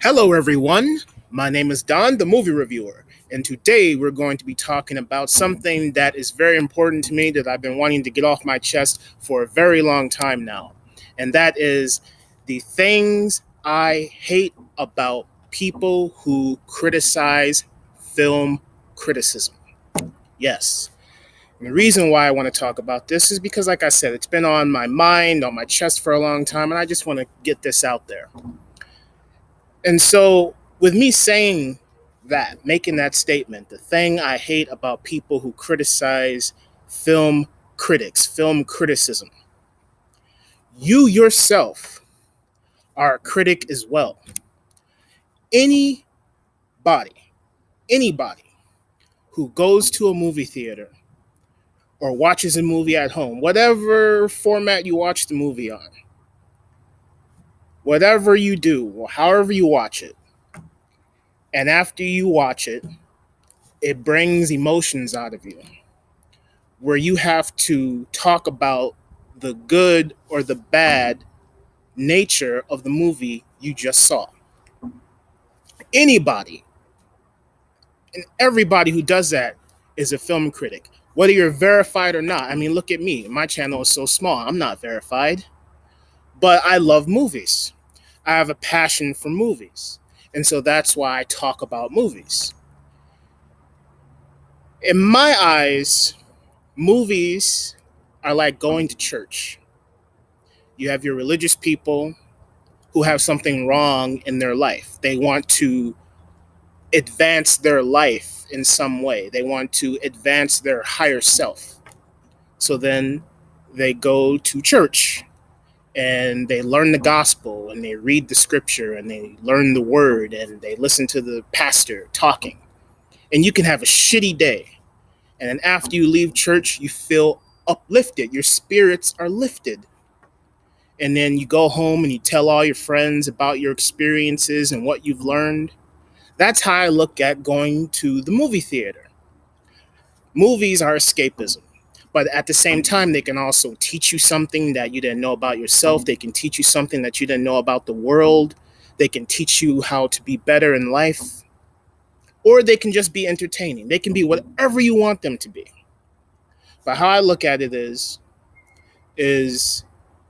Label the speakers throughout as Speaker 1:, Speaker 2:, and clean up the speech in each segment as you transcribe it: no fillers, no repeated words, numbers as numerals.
Speaker 1: Hello, everyone. My name is Don, the movie reviewer, and today we're going to be talking about something that is very important to me that I've been wanting to get off my chest for a very long time now, and that is the things I hate about people who criticize film criticism. Yes. And the reason why I want to talk about this is because, like I said, it's been on my mind, on my chest for a long time, and I just want to get this out there. And so, with me saying that, making that statement, the thing I hate about people who criticize film critics, film criticism, you yourself are a critic as well. Anybody, anybody who goes to a movie theater or watches a movie at home, whatever format you watch the movie on, whatever you do, or however you watch it, and after you watch it, it brings emotions out of you where you have to talk about the good or the bad nature of the movie you just saw. Anybody and everybody who does that is a film critic, whether you're verified or not. I mean, look at me. My channel is so small. I'm not verified, but I love movies. I have a passion for movies. And so that's why I talk about movies. In my eyes, movies are like going to church. You have your religious people who have something wrong in their life. They want to advance their life in some way. They want to advance their higher self. So then they go to church and they learn the gospel and they read the scripture and they learn the word and they listen to the pastor talking. And you can have a shitty day. And then after you leave church, you feel uplifted. Your spirits are lifted. And then you go home and you tell all your friends about your experiences and what you've learned. That's how I look at going to the movie theater. Movies are escapism, but at the same time, they can also teach you something that you didn't know about yourself. They can teach you something that you didn't know about the world. They can teach you how to be better in life, or they can just be entertaining. They can be whatever you want them to be. But how I look at it is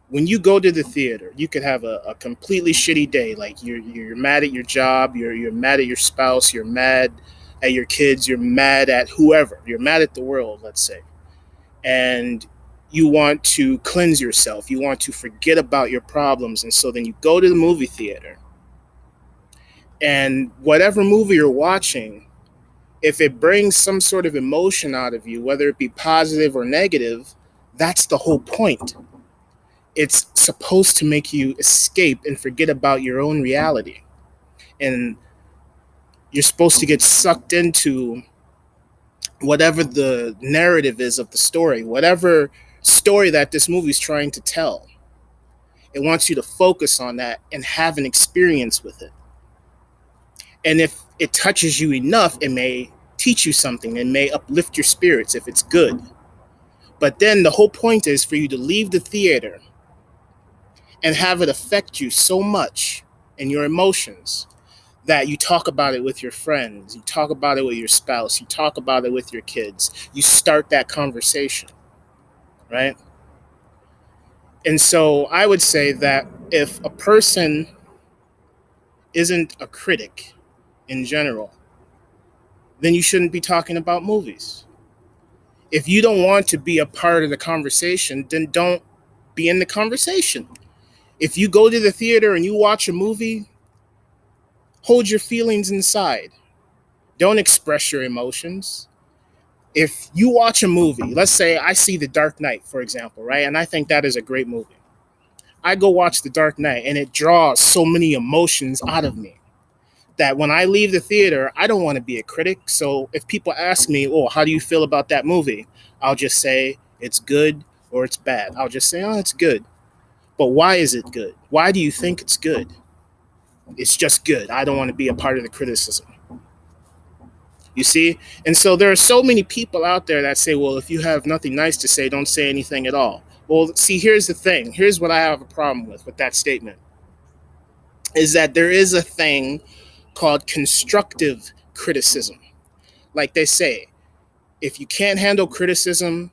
Speaker 1: when you go to the theater, you could have a completely shitty day. Like you're mad at your job, you're mad at your spouse, you're mad at your kids, you're mad at whoever, you're mad at the world, let's say. And you want to cleanse yourself, you want to forget about your problems. And so then you go to the movie theater. And whatever movie you're watching, if it brings some sort of emotion out of you, whether it be positive or negative, that's the whole point. It's supposed to make you escape and forget about your own reality. And you're supposed to get sucked into whatever the narrative is of the story, whatever story that this movie is trying to tell. It wants you to focus on that and have an experience with it. And if it touches you enough, it may teach you something. It may uplift your spirits if it's good. But then the whole point is for you to leave the theater and have it affect you so much in your emotions that you talk about it with your friends, you talk about it with your spouse, you talk about it with your kids, you start that conversation, right? And so I would say that if a person isn't a critic in general, then you shouldn't be talking about movies. If you don't want to be a part of the conversation, then don't be in the conversation. If you go to the theater and you watch a movie, hold your feelings inside. Don't express your emotions. If you watch a movie, let's say I see The Dark Knight, for example, right? And I think that is a great movie. I go watch The Dark Knight and it draws so many emotions out of me that when I leave the theater, I don't want to be a critic. So if people ask me, oh, how do you feel about that movie? I'll just say it's good or it's bad. I'll just say, oh, it's good. But why is it good? Why do you think it's good? It's just good. I don't want to be a part of the criticism. You see? And so there are so many people out there that say, well, if you have nothing nice to say, don't say anything at all. Well, see, here's the thing. Here's what I have a problem with that statement. is that there is a thing called constructive criticism. Like they say, if you can't handle criticism,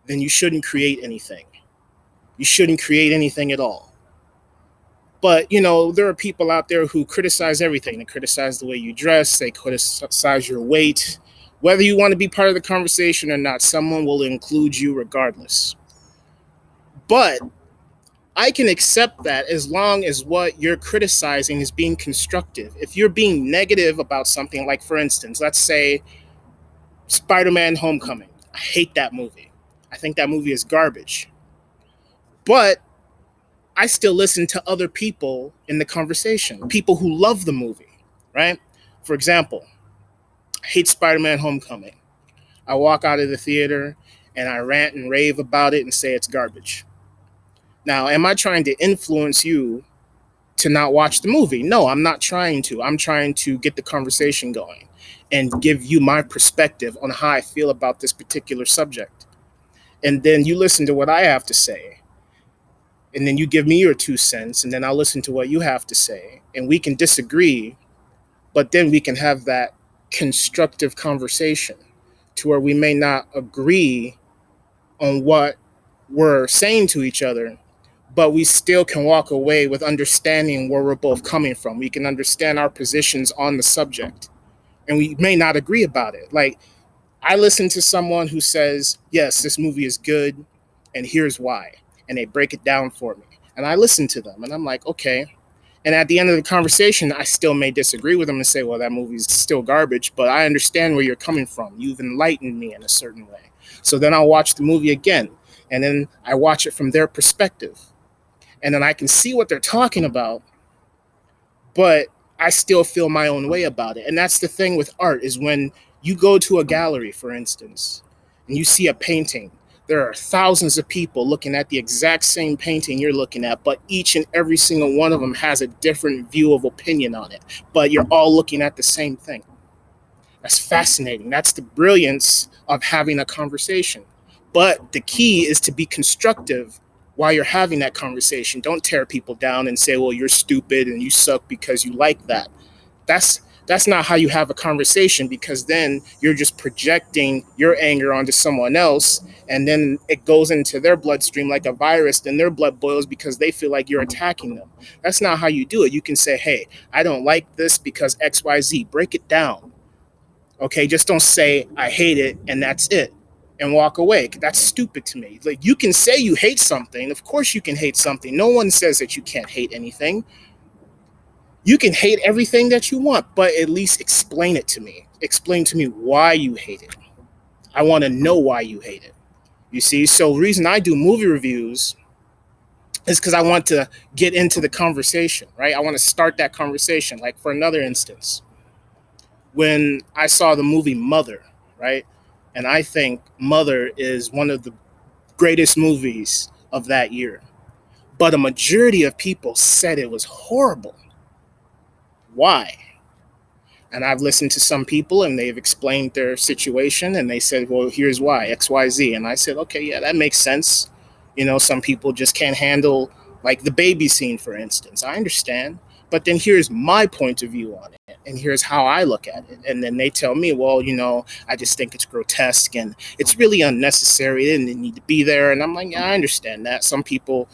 Speaker 1: then you shouldn't create anything. You shouldn't create anything at all. But, there are people out there who criticize everything. They criticize the way you dress, they criticize your weight. Whether you want to be part of the conversation or not, someone will include you regardless. But I can accept that as long as what you're criticizing is being constructive. If you're being negative about something, like for instance, let's say Spider-Man Homecoming. I hate that movie. I think that movie is garbage. But I still listen to other people in the conversation, people who love the movie, right? For example, I hate Spider-Man Homecoming. I walk out of the theater and I rant and rave about it and say it's garbage. Now, am I trying to influence you to not watch the movie? No, I'm not trying to. I'm trying to get the conversation going and give you my perspective on how I feel about this particular subject. And then you listen to what I have to say. And then you give me your 2 cents, and then I'll listen to what you have to say. And we can disagree, but then we can have that constructive conversation to where we may not agree on what we're saying to each other, but we still can walk away with understanding where we're both coming from. We can understand our positions on the subject, and we may not agree about it. Like, I listen to someone who says, yes, this movie is good, and here's why. And they break it down for me. And I listen to them, and I'm like, okay. And at the end of the conversation, I still may disagree with them and say, well, that movie's still garbage, but I understand where you're coming from. You've enlightened me in a certain way. So then I'll watch the movie again, and then I watch it from their perspective. And then I can see what they're talking about, but I still feel my own way about it. And that's the thing with art, is when you go to a gallery, for instance, and you see a painting, there are thousands of people looking at the exact same painting you're looking at, but each and every single one of them has a different view of opinion on it. But you're all looking at the same thing. That's fascinating. That's the brilliance of having a conversation. But the key is to be constructive while you're having that conversation. Don't tear people down and say, well, you're stupid and you suck because you like that. That's not how you have a conversation, because then you're just projecting your anger onto someone else, and then it goes into their bloodstream like a virus, then their blood boils because they feel like you're attacking them. That's not how you do it. You can say, hey, I don't like this because XYZ. Break it down. Okay, just don't say I hate it and that's it and walk away. That's stupid to me. Like, you can say you hate something. Of course you can hate something. No one says that you can't hate anything. You can hate everything that you want, but at least explain it to me. Explain to me why you hate it. I want to know why you hate it. You see, so the reason I do movie reviews is because I want to get into the conversation, right? I want to start that conversation. Like, for another instance, when I saw the movie Mother, right? And I think Mother is one of the greatest movies of that year. But a majority of people said it was horrible. Why? And I've listened to some people and they've explained their situation and they said, well, here's why, XYZ. And I said, okay, yeah, that makes sense. Some people just can't handle, like, the baby scene, for instance. I understand. But then here's my point of view on it. And here's how I look at it. And then they tell me, well, I just think it's grotesque and it's really unnecessary. It didn't need to be there. And I'm like, yeah, I understand that. Some people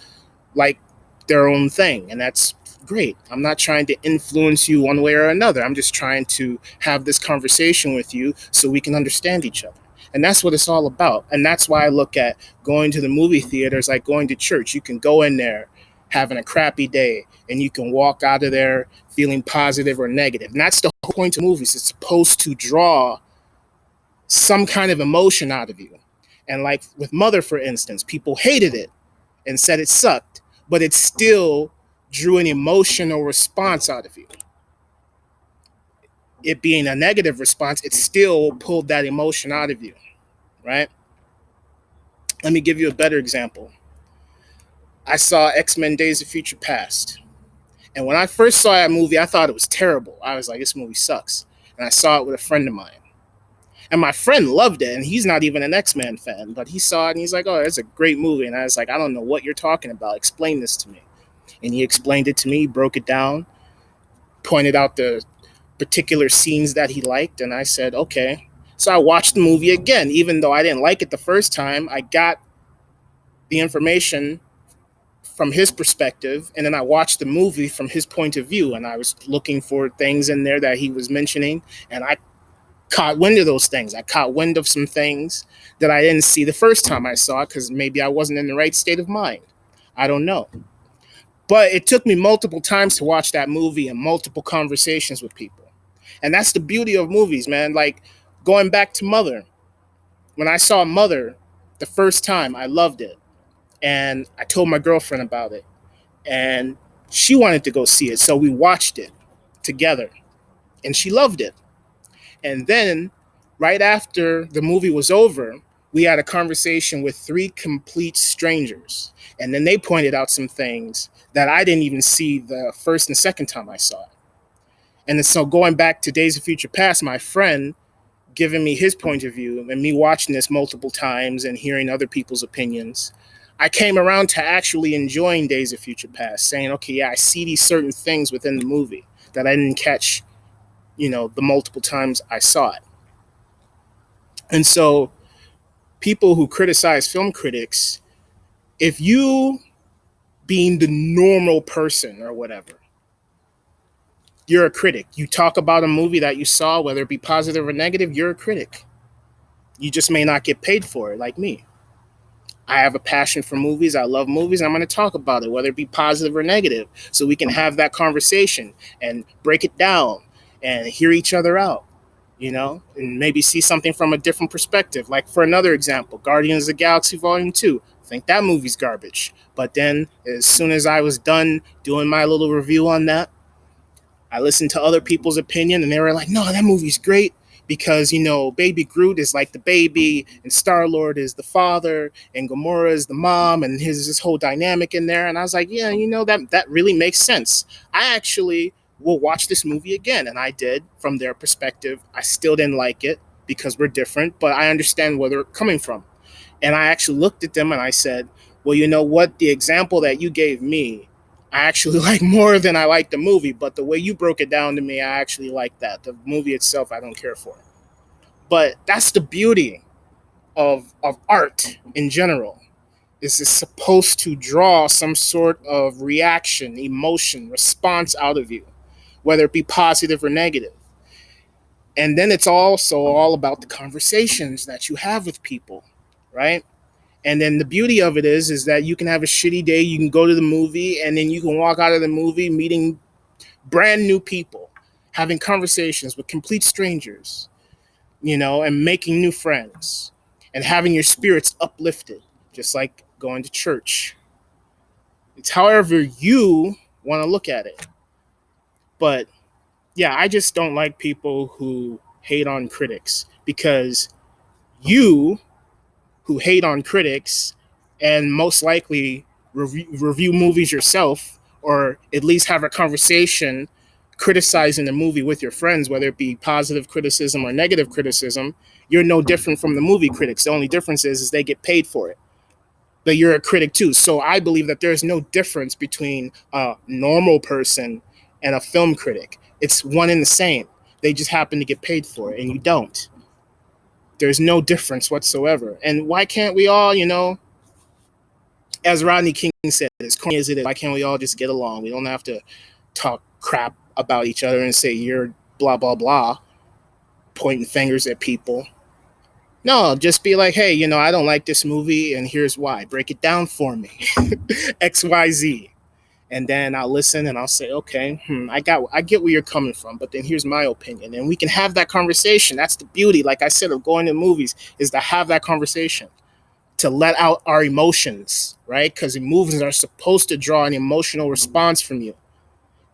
Speaker 1: like their own thing, and that's great. I'm not trying to influence you one way or another. I'm just trying to have this conversation with you so we can understand each other. And that's what it's all about. And that's why I look at going to the movie theaters like going to church. You can go in there having a crappy day and you can walk out of there feeling positive or negative. And that's the whole point of movies. It's supposed to draw some kind of emotion out of you. And like with Mother, for instance, people hated it and said it sucked, but it still drew an emotional response out of you. It being a negative response, it still pulled that emotion out of you, right? Let me give you a better example. I saw X-Men Days of Future Past. And when I first saw that movie, I thought it was terrible. I was like, this movie sucks. And I saw it with a friend of mine. And my friend loved it, and he's not even an X-Men fan, but he saw it and he's like, oh, it's a great movie. And I was like, I don't know what you're talking about. Explain this to me. And he explained it to me, broke it down, pointed out the particular scenes that he liked, and I said, okay. So I watched the movie again. Even though I didn't like it the first time, I got the information from his perspective, and then I watched the movie from his point of view, and I was looking for things in there that he was mentioning, and I caught wind of those things. I caught wind of some things that I didn't see the first time I saw it, because maybe I wasn't in the right state of mind. I don't know. But it took me multiple times to watch that movie and multiple conversations with people. And that's the beauty of movies, man. Like, going back to Mother. When I saw Mother the first time, I loved it. And I told my girlfriend about it. And she wanted to go see it. So we watched it together. And she loved it. And then, right after the movie was over, we had a conversation with three complete strangers. And then they pointed out some things that I didn't even see the first and second time I saw it. And then, so going back to Days of Future Past, my friend giving me his point of view and me watching this multiple times and hearing other people's opinions, I came around to actually enjoying Days of Future Past, saying, okay, yeah, I see these certain things within the movie that I didn't catch, the multiple times I saw it. And so people who criticize film critics, if you, being the normal person or whatever, you're a critic. You talk about a movie that you saw, whether it be positive or negative, you're a critic. You just may not get paid for it, like me. I have a passion for movies. I love movies. And I'm going to talk about it, whether it be positive or negative, so we can have that conversation and break it down and hear each other out, and maybe see something from a different perspective. Like, for another example, Guardians of the Galaxy Volume 2. I think that movie's garbage. But then, as soon as I was done doing my little review on that, I listened to other people's opinion, and they were like, no, that movie's great because, Baby Groot is like the baby, and Star-Lord is the father, and Gamora is the mom, and there's this whole dynamic in there. And I was like, yeah, that really makes sense. I actually will watch this movie again. And I did, from their perspective. I still didn't like it because we're different, but I understand where they're coming from. And I actually looked at them and I said, well, you know what? The example that you gave me, I actually like more than I like the movie, but the way you broke it down to me, I actually like that. The movie itself, I don't care for it. But that's the beauty of art in general. Is it's supposed to draw some sort of reaction, emotion, response out of you, whether it be positive or negative. And then it's also all about the conversations that you have with people, right? And then the beauty of it is that you can have a shitty day, you can go to the movie, and then you can walk out of the movie meeting brand new people, having conversations with complete strangers, and making new friends, and having your spirits uplifted, just like going to church. It's however you want to look at it. But yeah, I just don't like people who hate on critics, because you who hate on critics and most likely review movies yourself, or at least have a conversation criticizing the movie with your friends, whether it be positive criticism or negative criticism, you're no different from the movie critics. The only difference is they get paid for it. But you're a critic too. So I believe that there's no difference between a normal person and a film critic. It's one and the same. They just happen to get paid for it, and you don't. There's no difference whatsoever. And why can't we all, as Rodney King said, as corny as it is, why can't we all just get along? We don't have to talk crap about each other and say you're blah, blah, blah, pointing fingers at people. No, just be like, hey, I don't like this movie, and here's why. Break it down for me. XYZ. And then I'll listen and I'll say, okay, I get where you're coming from, but then here's my opinion. And we can have that conversation. That's the beauty, like I said, of going to movies, is to have that conversation, to let out our emotions, right? Because the movies are supposed to draw an emotional response from you.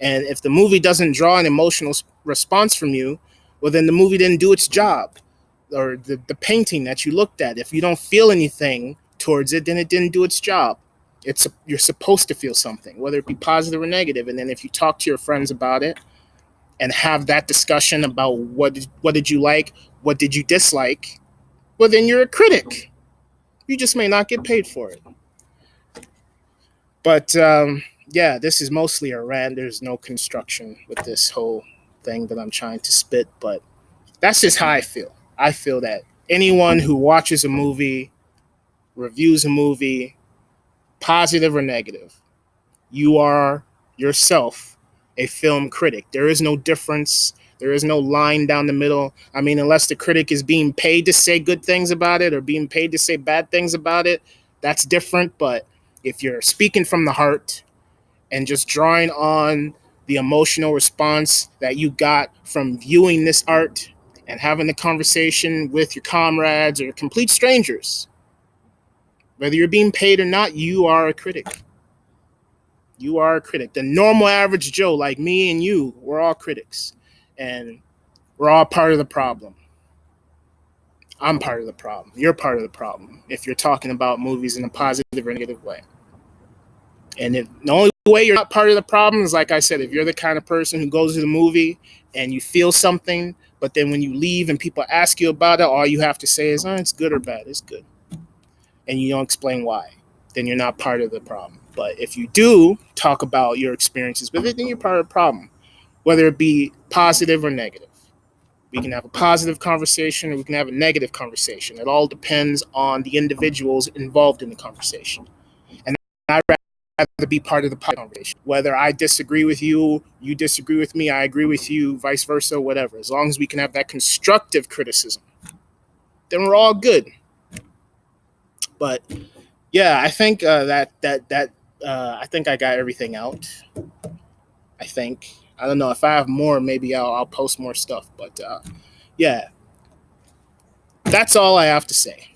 Speaker 1: And if the movie doesn't draw an emotional response from you, well, then the movie didn't do its job. Or the painting that you looked at, if you don't feel anything towards it, then it didn't do its job. You're supposed to feel something, whether it be positive or negative. And then if you talk to your friends about it and have that discussion about what did you like, what did you dislike, well, then you're a critic. You just may not get paid for it. But yeah, this is mostly a rant. There's no construction with this whole thing that I'm trying to spit, but that's just how I feel. I feel that anyone who watches a movie, reviews a movie, positive or negative, you are yourself a film critic. There is no difference. There is no line down the middle. I mean, unless the critic is being paid to say good things about it or being paid to say bad things about it, that's different. But if you're speaking from the heart and just drawing on the emotional response that you got from viewing this art and having the conversation with your comrades or complete strangers, whether you're being paid or not, you are a critic. You are a critic. The normal average Joe, like me and you, we're all critics. And we're all part of the problem. I'm part of the problem. You're part of the problem if you're talking about movies in a positive or negative way. And the only way you're not part of the problem is, like I said, if you're the kind of person who goes to the movie and you feel something, but then when you leave and people ask you about it, all you have to say is, oh, it's good or bad. It's good. And you don't explain why. Then you're not part of the problem. But if you do talk about your experiences with it, then you're part of the problem, whether it be positive or negative. We can have a positive conversation or we can have a negative conversation. It all depends on the individuals involved in the conversation. And I'd rather be part of the conversation. Whether I disagree with you, you disagree with me, I agree with you, vice versa, whatever. As long as we can have that constructive criticism, then we're all good. But yeah, I think I think I got everything out. I think. I don't know if I have more. Maybe I'll post more stuff. But yeah, that's all I have to say.